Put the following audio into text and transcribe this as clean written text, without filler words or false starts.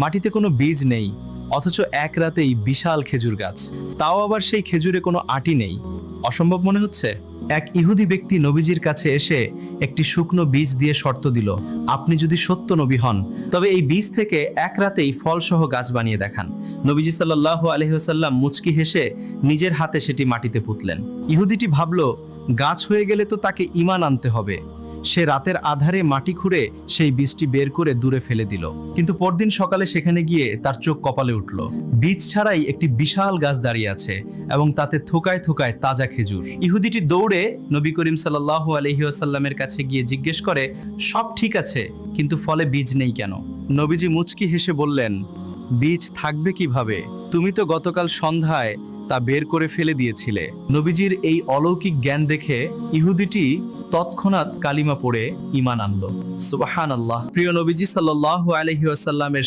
মাটিতে কোনো বীজ নেই, অথচ এক রাতেই বিশাল খেজুর গাছ, তাও আবার সেই খেজুরে কোনো আটি নেই। অসম্ভব মনে হচ্ছে? এক ইহুদি ব্যক্তি নবীজির কাছে এসে একটি শুকনো বীজ দিয়ে শর্ত দিল, আপনি যদি সত্য নবী হন তবে এই বীজ থেকে এক রাতেই ফলসহ গাছ বানিয়ে দেখান। নবীজি সাল্লাল্লাহু আলাইহি ওয়াসাল্লাম মুচকি হেসে নিজের হাতে সেটি মাটিতে পুঁতলেন। ইহুদিটি ভাবল, গাছ হয়ে গেলে তো তাকে ঈমান আনতে হবে। সে রাতের আধারে মাটি খুঁড়ে সেই বীজটি বের করে দূরে ফেলে দিল। কিন্তু পরদিন সকালে সেখানে গিয়ে তার চোখ কপালে উঠল। বীজ ছাড়াই একটি বিশাল গাছ দাঁড়িয়ে আছে এবং তাতে থোকায় থোকায় তাজা খেজুর। ইহুদিটি দৌড়ে নবী করিম সাল্লাল্লাহু আলাইহি ওয়াসাল্লামের কাছে গিয়ে জিজ্ঞেস করে, সব ঠিক আছে, কিন্তু ফলে বীজ নেই কেন? নবীজি মুচকি হেসে বললেন, বীজ থাকবে কিভাবে? তুমি তো গতকাল সন্ধ্যায় তা বের করে ফেলে দিয়েছিলে। নবীজির এই অলৌকিক জ্ঞান দেখে ইহুদিটি তৎক্ষণাৎ কালিমা পড়ে ঈমান আনলো। সুবহানাল্লাহ। প্রিয় নবীজি সাল্লাল্লাহু আলাইহি ওয়াসাল্লামের